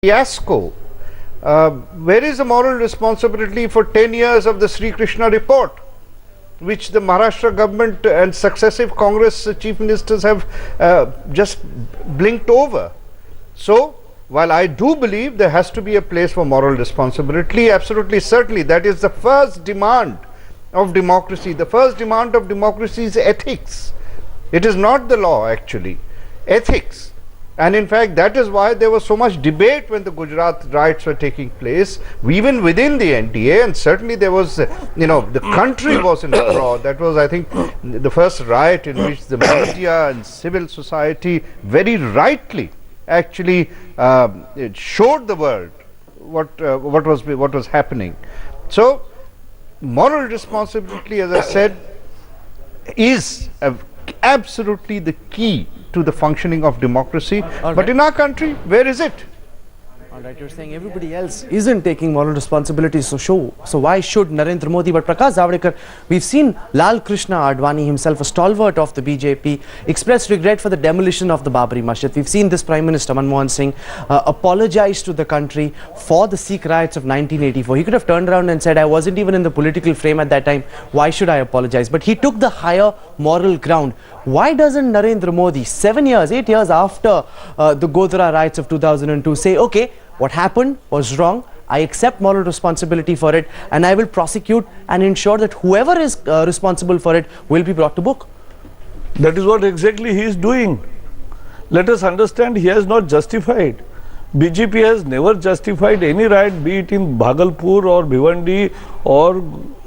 fiasco. Where is the moral responsibility for 10 years of the Sri Krishna report, which the Maharashtra government and successive Congress chief ministers have just blinked over? So, while I do believe there has to be a place for moral responsibility, absolutely certainly that is the first demand of democracy. The first demand of democracy is ethics. It is not the law actually, ethics. And in fact, that is why there was so much debate when the Gujarat riots were taking place, even within the NDA, and certainly there was, the country was in a uproar. That was, I think, the first riot in which the media and civil society very rightly actually it showed the world what was happening. So, moral responsibility, as I said, is absolutely the key to the functioning of democracy. But in our country, where is it? Alright, you're saying everybody else isn't taking moral responsibility, so why should Narendra Modi? But Prakash Javadekar, we've seen Lal Krishna Advani himself, a stalwart of the BJP, express regret for the demolition of the Babri Masjid. We've seen this Prime Minister Manmohan Singh apologize to the country for the Sikh riots of 1984. He could have turned around and said, I wasn't even in the political frame at that time, why should I apologize? But he took the higher moral ground. Why doesn't Narendra Modi, 8 years after the Godhra riots of 2002, say, okay, what happened was wrong, I accept moral responsibility for it, and I will prosecute and ensure that whoever is responsible for it will be brought to book? That is what exactly he is doing. Let us understand, he has not justified. BJP has never justified any riot, be it in Bhagalpur or Bhiwandi or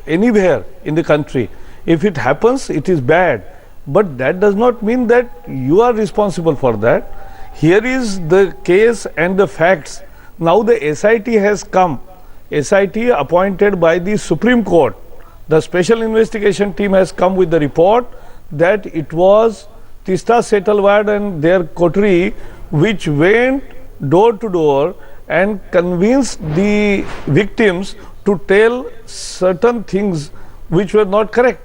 anywhere in the country. If it happens, it is bad. But that does not mean that you are responsible for that. Here is the case and the facts. Now the SIT has come, SIT appointed by the Supreme Court. The special investigation team has come with the report that it was Tista Setalwad and their coterie which went door to door and convinced the victims to tell certain things which were not correct.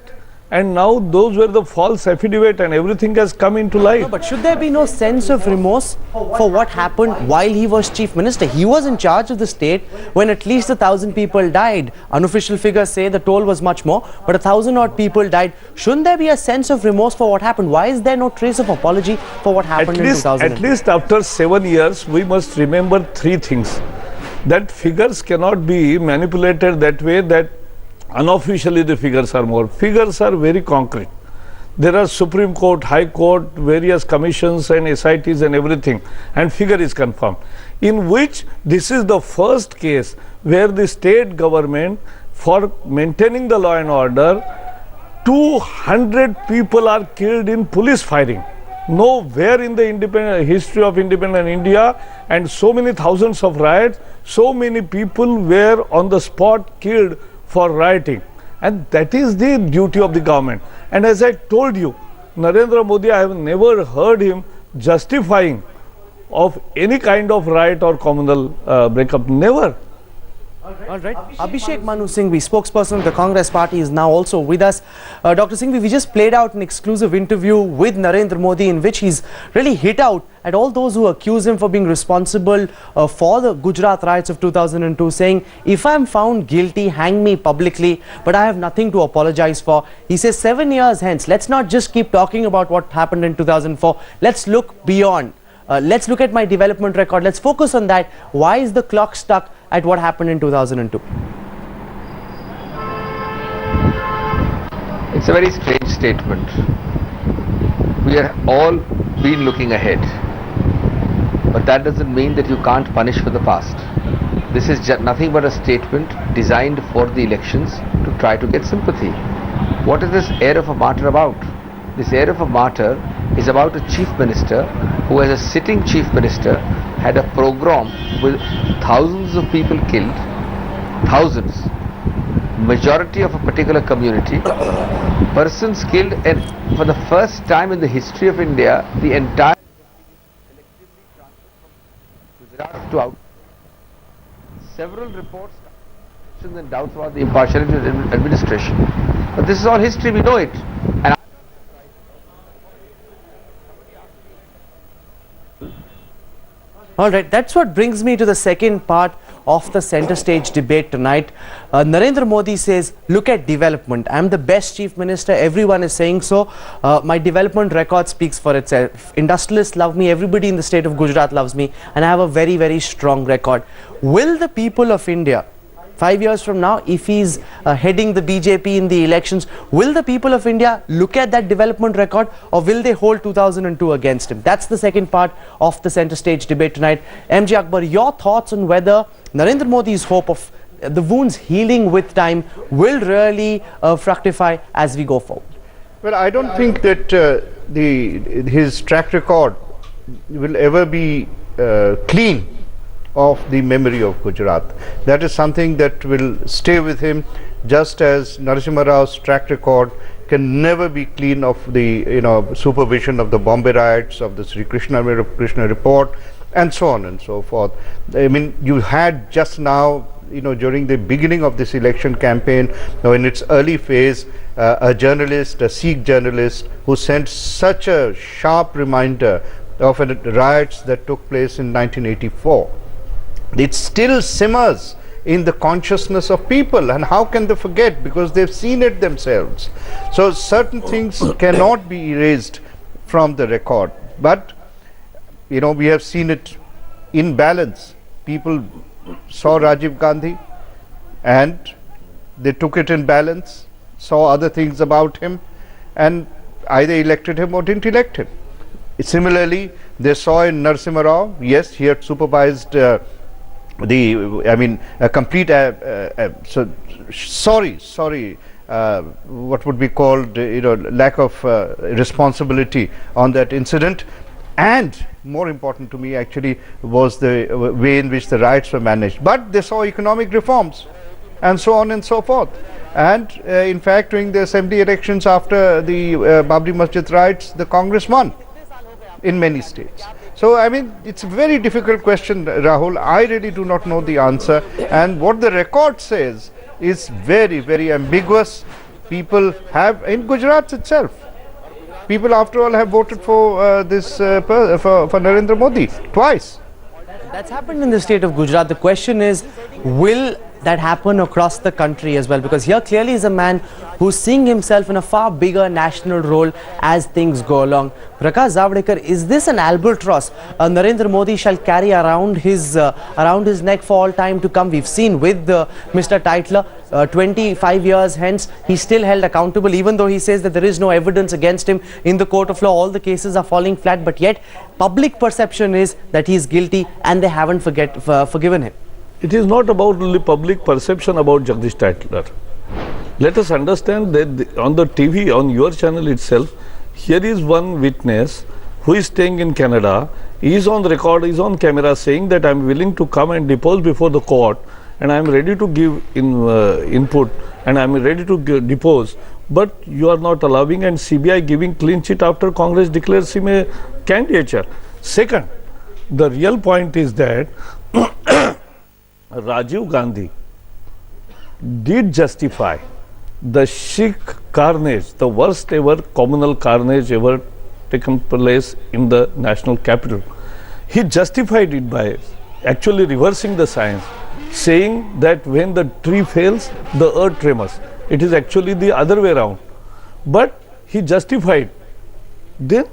And now those were the false affidavit and everything has come into light. No, but should there be no sense of remorse for what happened while he was chief minister? He was in charge of the state when at least 1,000 people died. Unofficial figures say the toll was much more, but 1,000 odd people died. Shouldn't there be a sense of remorse for what happened? Why is there no trace of apology for what happened in 2000? At least after 7 years, we must remember 3 things. That figures cannot be manipulated that way, that unofficially the figures are more. Figures are very concrete. There are Supreme Court, High Court, various commissions and SITs and everything, and figure is confirmed. In which this is the first case where the state government, for maintaining the law and order, 200 people are killed in police firing. Nowhere in the history of independent India, and so many thousands of riots, so many people were on the spot killed for rioting, and that is the duty of the government. And as I told you, Narendra Modi, I have never heard him justifying of any kind of riot or communal breakup, never. Alright, Abhishek Manu Singhvi, spokesperson of the Congress party, is now also with us. Dr. Singhvi, we just played out an exclusive interview with Narendra Modi in which he's really hit out at all those who accuse him for being responsible for the Gujarat riots of 2002, saying, if I'm found guilty, hang me publicly, but I have nothing to apologize for. He says 7 years hence, let's not just keep talking about what happened in 2004, let's look beyond. Let's look at my development record, let's focus on that. Why is the clock stuck at what happened in 2002? It's a very strange statement. We are all been looking ahead, but that doesn't mean that you can't punish for the past. This is nothing but a statement designed for the elections to try to get sympathy. What is this air of a martyr about? This air of a martyr is about a chief minister who, as a sitting chief minister, had a pogrom with thousands of people killed, thousands, majority of a particular community, persons killed, and for the first time in the history of India, the entire Gujarat to out. Several reports and doubts about the impartiality of the administration. But this is all history, we know it. And All right, that's what brings me to the second part of the center stage debate tonight. Narendra Modi says, look at development. I'm the best chief minister. Everyone is saying so. My development record speaks for itself. Industrialists love me. Everybody in the state of Gujarat loves me. And I have a very, very strong record. Will the people of India, 5 years from now, if he's heading the BJP in the elections, will the people of India look at that development record, or will they hold 2002 against him? That's the second part of the center stage debate tonight. MJ Akbar, your thoughts on whether Narendra Modi's hope of the wounds healing with time will really fructify as we go forward? Well, I don't think that his track record will ever be clean of the memory of Gujarat. That is something that will stay with him, just as Narasimha Rao's track record can never be clean of the supervision of the Bombay riots, of the Sri Krishna report, and so on and so forth. I mean, you had just now, during the beginning of this election campaign, in its early phase, a journalist, a Sikh journalist, who sent such a sharp reminder of riots that took place in 1984. It still simmers in the consciousness of people, and how can they forget, because they've seen it themselves. So certain things cannot be erased from the record, but we have seen it in balance. People saw Rajiv Gandhi and they took it in balance, saw other things about him, and either elected him or didn't elect him. Similarly, they saw in Narasimha Rao, yes, he had supervised a complete what would be called lack of responsibility on that incident, and more important to me actually was the way in which the riots were managed. But they saw economic reforms and so on and so forth, and in fact during the assembly elections after the Babri Masjid riots, the Congress won in many states. So I mean, it's a very difficult question, Rahul. I really do not know the answer, and what the record says is very, very ambiguous. People have, in Gujarat itself, people after all have voted for for Narendra Modi twice. That's happened in the state of Gujarat. The question is, will that happen across the country as well? Because here clearly is a man who's seeing himself in a far bigger national role as things go along. Prakash Zavadekar, is this an albatross Narendra Modi shall carry around his neck for all time to come? We've seen with Mr. Tattler, 25 years hence, he's still held accountable, even though he says that there is no evidence against him in the court of law. All the cases are falling flat, but yet public perception is that he is guilty and they haven't forgiven him. It is not about only public perception about Jagdish Tattler. Let us understand that on the TV, on your channel itself, here is one witness who is staying in Canada. He is on record, he is on camera saying that I am willing to come and depose before the court, and I am ready to give input, and I am ready to depose. But you are not allowing, and CBI giving clean chit after Congress declares him a candidature. Second, the real point is that Rajiv Gandhi did justify the Sikh carnage, the worst ever communal carnage ever taken place in the national capital. He justified it by actually reversing the science, saying that when the tree fails, the earth tremors. It is actually the other way around. But he justified. Then,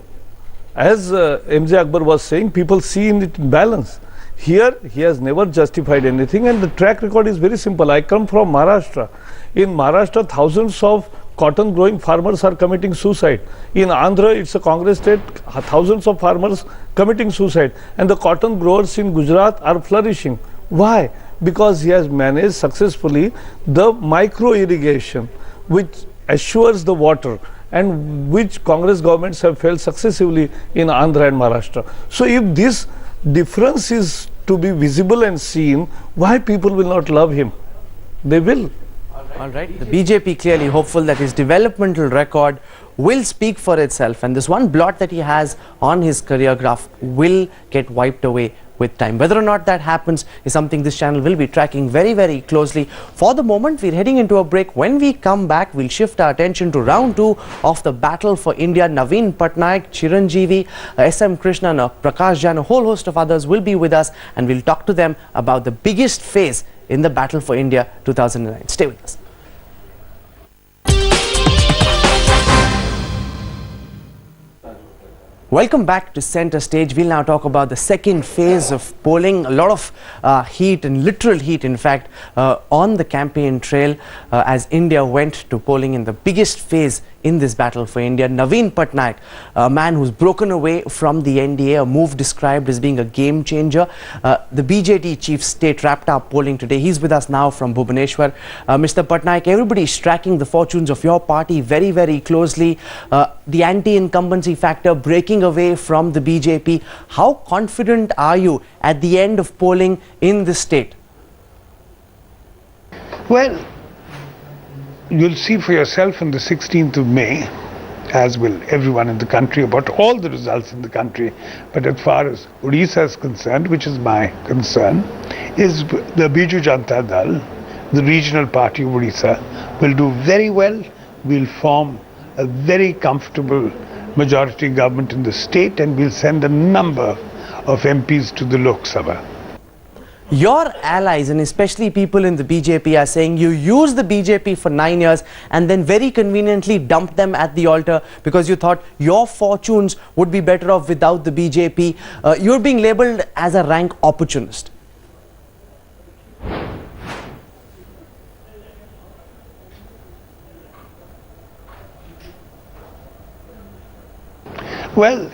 as MJ Akbar was saying, people see in it in balance. Here, he has never justified anything, and the track record is very simple. I come from Maharashtra. In Maharashtra, thousands of cotton growing farmers are committing suicide. In Andhra, it's a Congress state, thousands of farmers committing suicide. And the cotton growers in Gujarat are flourishing. Why? Because he has managed successfully the micro irrigation, which assures the water, and which Congress governments have failed successively in Andhra and Maharashtra. So if this difference is to be visible and seen, why people will not love him? They will. All right. The BJP clearly hopeful that his developmental record will speak for itself, and this one blot that he has on his career graph will get wiped away with time. Whether or not that happens is something this channel will be tracking very, very closely. For the moment, we're heading into a break. When we come back, we'll shift our attention to round 2 of the battle for India. Naveen Patnaik, Chiranjeevi, SM Krishnan, Prakash Jan, a whole host of others will be with us, and we'll talk to them about the biggest phase in the battle for India 2009. Stay with us. Welcome back to Center Stage. We'll now talk about the second phase of polling. A lot of heat, and literal heat in fact, on the campaign trail as India went to polling in the biggest phase in this battle for India. Naveen Patnaik, a man who's broken away from the NDA, a move described as being a game changer. The BJD chief state wrapped up polling today. He's with us now from Bhubaneswar. Mr. Patnaik, everybody is tracking the fortunes of your party very, very closely. The anti-incumbency factor breaking away from the BJP. How confident are you at the end of polling in this state? Well, you'll see for yourself on the 16th of May, as will everyone in the country, about all the results in the country. But as far as Odisha is concerned, which is my concern, is the Biju Janata Dal, the regional party of Odisha, will do very well. We'll form a very comfortable majority government in the state, and we'll send a number of MPs to the Lok Sabha. Your allies, and especially people in the BJP, are saying you used the BJP for 9 years and then very conveniently dumped them at the altar because you thought your fortunes would be better off without the BJP. You're being labelled as a rank opportunist. Well,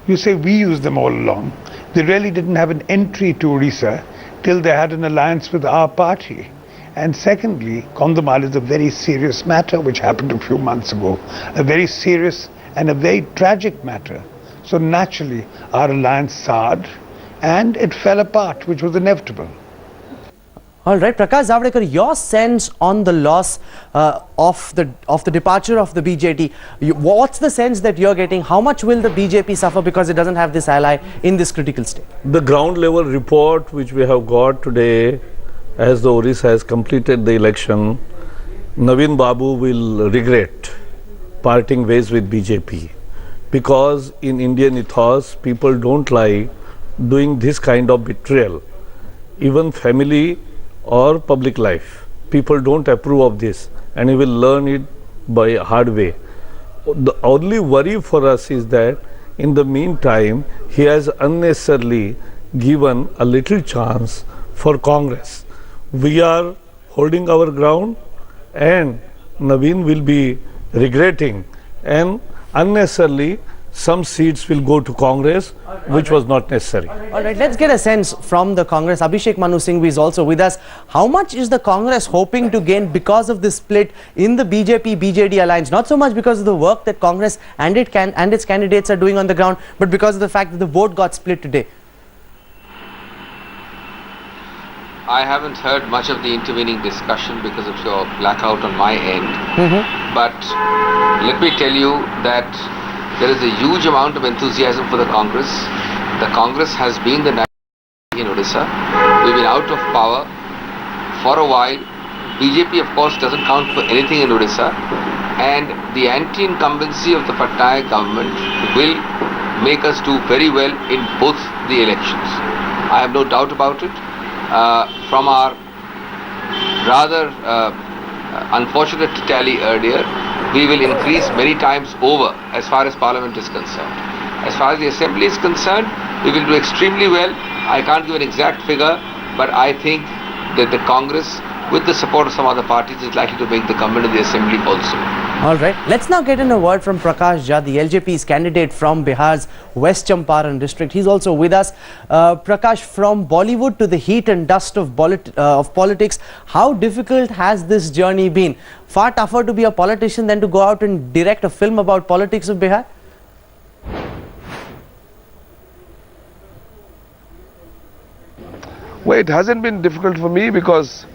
you say we used them all along. They really didn't have an entry to Odisha till they had an alliance with our party. And secondly, Kondhamal is a very serious matter which happened a few months ago. A very serious and a very tragic matter. So naturally, our alliance soured and it fell apart, which was inevitable. All right, Prakash Javadekar, your sense on the loss of the departure of the BJD. What's the sense that you're getting? How much will the BJP suffer because it doesn't have this ally in this critical state? The ground level report which we have got today, as the Orissa has completed the election, Naveen Babu will regret parting ways with BJP, because in Indian ethos people don't like doing this kind of betrayal. Even family or public life, people don't approve of this, and he will learn it by hard way. The only worry for us is that in the meantime he has unnecessarily given a little chance for Congress. We are holding our ground, and Naveen will be regretting, and unnecessarily some seats will go to Congress, which was not necessary. All right, let's get a sense from the Congress. Abhishek Manu Singhvi is also with us. How much is the Congress hoping to gain because of this split in the BJP-BJD alliance? Not so much because of the work that Congress and its candidates are doing on the ground, but because of the fact that the vote got split today. I haven't heard much of the intervening discussion because of your blackout on my end. But let me tell you that there is a huge amount of enthusiasm for the Congress. The Congress has been the national party in Odisha. We've been out of power for a while. BJP, of course, doesn't count for anything in Odisha. And the anti-incumbency of the Patnaik government will make us do very well in both the elections. I have no doubt about it. From our rather unfortunate tally earlier, we will increase many times over as far as Parliament is concerned. As far as the Assembly is concerned, we will do extremely well. I can't give an exact figure, but I think that the Congress, with the support of some other parties, is likely to make the government in the Assembly also. All right, let's now get in a word from Prakash Jha, the LJP's candidate from Bihar's West Champaran district. He's also with us. Prakash, from Bollywood to the heat and dust of politics, how difficult has this journey been? Far tougher to be a politician than to go out and direct a film about politics of Bihar? Well, it hasn't been difficult for me because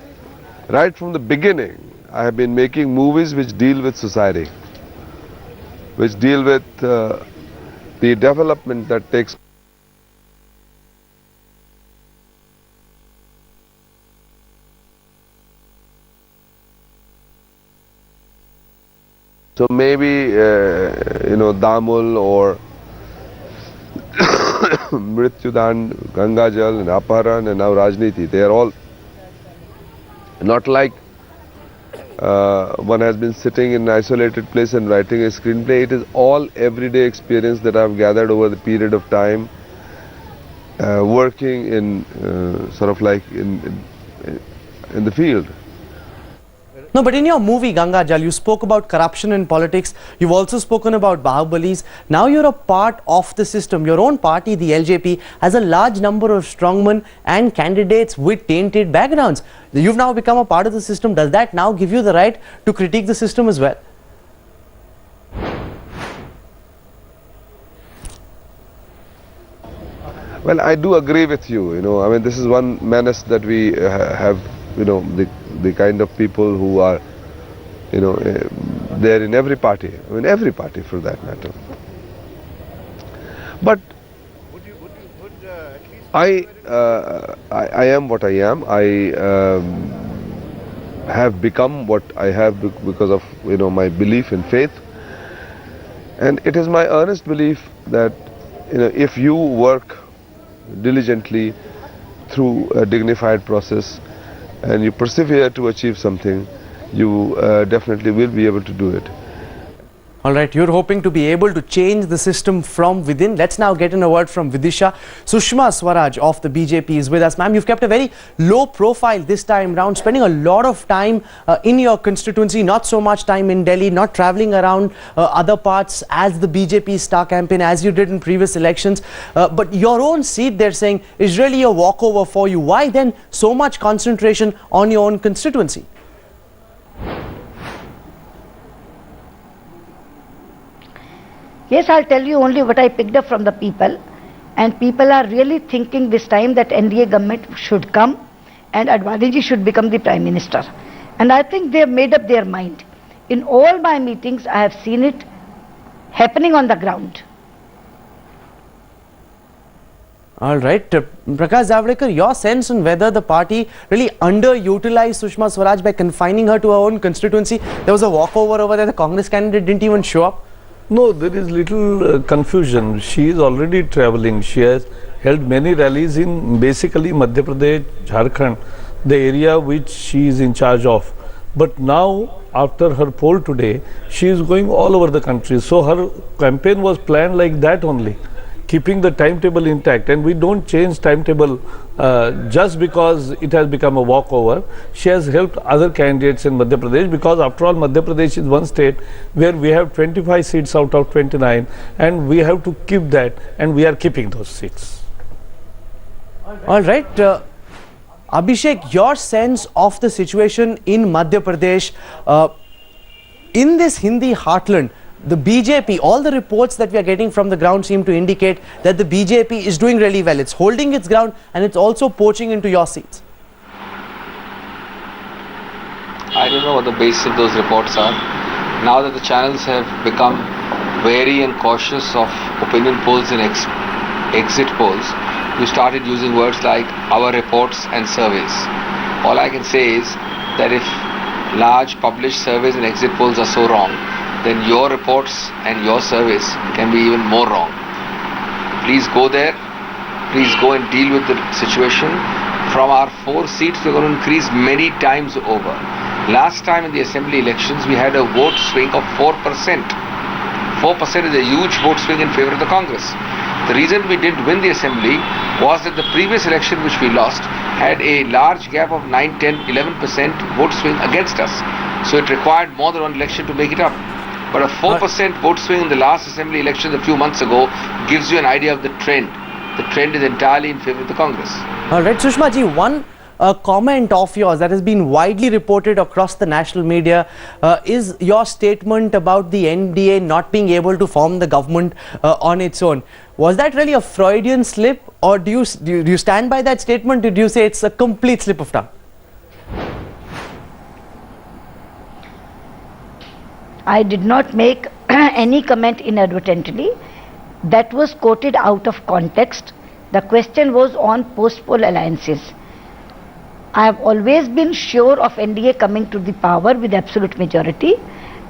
right from the beginning I have been making movies which deal with society, which deal with the development that takes So maybe, Damul or Mrityudan, Gangajal and Aparan and now Rajniti, they are all not like one has been sitting in an isolated place and writing a screenplay. It is all everyday experience that I have gathered over the period of time working in in the field. No, but in your movie Ganga Jal, you spoke about corruption in politics. You've also spoken about Bahubalis. Now you're a part of the system. Your own party, the LJP, has a large number of strongmen and candidates with tainted backgrounds. You've now become a part of the system. Does that now give you the right to critique the system as well? Well, I do agree with you. I mean, this is one menace that we have. The kind of people who are, there in every party. I mean, every party for that matter. But I am what I am. I have become what I have because of my belief in faith, and it is my earnest belief that if you work diligently through a dignified process and you persevere to achieve something, you definitely will be able to do it. All right, you're hoping to be able to change the system from within. Let's now get in a word from Vidisha. Sushma Swaraj of the BJP is with us. Ma'am, you've kept a very low profile this time round, spending a lot of time in your constituency, not so much time in Delhi, not travelling around other parts as the BJP star campaign as you did in previous elections. But your own seat, they're saying, is really a walkover for you. Why then so much concentration on your own constituency? Yes, I'll tell you only what I picked up from the people, and people are really thinking this time that NDA government should come and Advani ji should become the Prime Minister. And I think they have made up their mind. In all my meetings, I have seen it happening on the ground. All right, Prakash Javadekar, your sense on whether the party really underutilized Sushma Swaraj by confining her to her own constituency? There was a walkover over there, the Congress candidate didn't even show up. No, there is little confusion. She is already travelling. She has held many rallies in basically Madhya Pradesh, Jharkhand, the area which she is in charge of. But now, after her poll today, she is going all over the country. So her campaign was planned like that only, keeping the timetable intact. And we don't change timetable just because it has become a walkover. She has helped other candidates in Madhya Pradesh because after all Madhya Pradesh is one state where we have 25 seats out of 29 and we have to keep that, and we are keeping those seats. All right, Abhishek, your sense of the situation in Madhya Pradesh, in this Hindi heartland, the BJP, all the reports that we are getting from the ground seem to indicate that the BJP is doing really well. It's holding its ground and it's also poaching into your seats. I don't know what the basis of those reports are. Now that the channels have become wary and cautious of opinion polls and exit polls, you started using words like our reports and surveys. All I can say is that if large published surveys and exit polls are so wrong, then your reports and your surveys can be even more wrong. Please go there. Please go and deal with the situation. From our 4 seats, we're going to increase many times over. Last time in the assembly elections, we had a vote swing of 4%. 4% is a huge vote swing in favor of the Congress. The reason we didn't win the assembly was that the previous election which we lost had a large gap of 9, 10, 11% vote swing against us. So it required more than one election to make it up. But a 4% vote swing in the last assembly elections a few months ago gives you an idea of the trend. The trend is entirely in favor of the Congress. All right, Sushma ji, one comment of yours that has been widely reported across the national media is your statement about the NDA not being able to form the government on its own. Was that really a Freudian slip, or do you stand by that statement? Did you say it's a complete slip of tongue? I did not make any comment inadvertently. That was quoted out of context. The question was on post-poll alliances. I have always been sure of NDA coming to the power with absolute majority,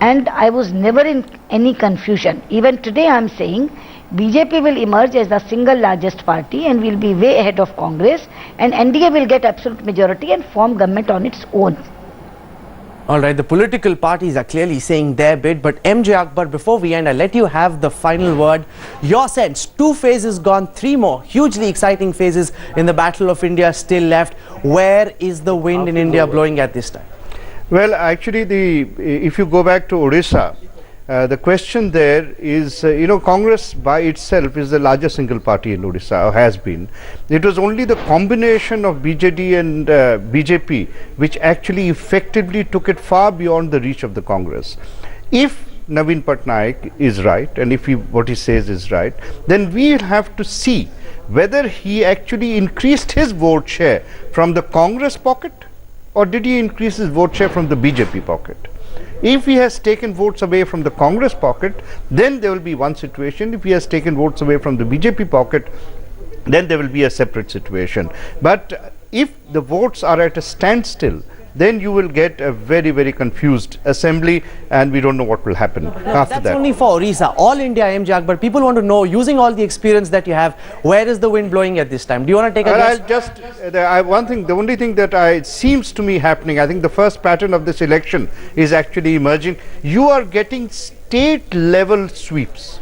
And I was never in any confusion. Even today I am saying BJP will emerge as the single largest party and will be way ahead of Congress, and NDA will get absolute majority and form government on its own. All right, the political parties are clearly saying their bit, but MJ Akbar, before we end, I'll let you have the final word. Your sense, 2 phases gone, 3 more hugely exciting phases in the Battle of India still left. Where is the wind in India blowing at this time? Well, actually, if you go back to Odisha, the question there is, Congress by itself is the largest single party in Odisha, or has been. It was only the combination of BJD and BJP which actually effectively took it far beyond the reach of the Congress. If Naveen Patnaik is right, and if what he says is right, then we'll have to see whether he actually increased his vote share from the Congress pocket, or did he increase his vote share from the BJP pocket. If he has taken votes away from the Congress pocket, then there will be one situation. If he has taken votes away from the BJP pocket, then there will be a separate situation. But if the votes are at a standstill, then you will get a very, very confused assembly, and we don't know what will happen after that. That's only for Orissa. All India, MJ Akbar, people want to know, using all the experience that you have, where is the wind blowing at this time? Do you want to take a guess? I'll just, one thing, the only thing that seems to me happening, I think the first pattern of this election is actually emerging. You are getting state level sweeps.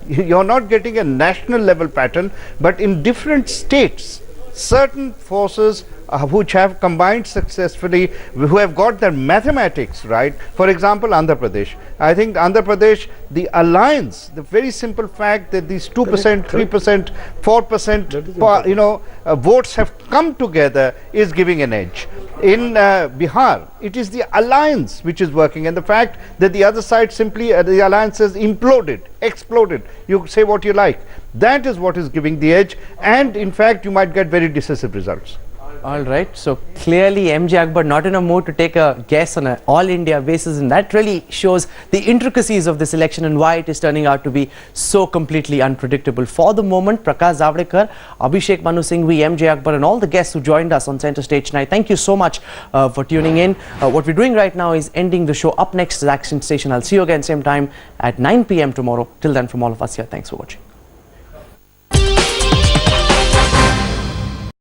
You're not getting a national level pattern, but in different states, certain forces which have combined successfully, who have got their mathematics right. For example, Andhra Pradesh. I think Andhra Pradesh, the alliance, the very simple fact that these 2%, 3%, 4%, votes have come together is giving an edge. In Bihar, it is the alliance which is working, and the fact that the other side simply, the alliance has imploded, exploded, you say what you like. That is what is giving the edge, and in fact, you might get very decisive results. All right, so clearly MJ Akbar not in a mood to take a guess on an all-India basis, and that really shows the intricacies of this election and why it is turning out to be so completely unpredictable. For the moment, Prakash Zavadekar, Abhishek Singhvi, MJ Akbar and all the guests who joined us on Center Stage tonight, thank you so much for tuning in. What we're doing right now is ending the show. Up next is Action Station. I'll see you again same time at 9 p.m. tomorrow. Till then, from all of us here, thanks for watching.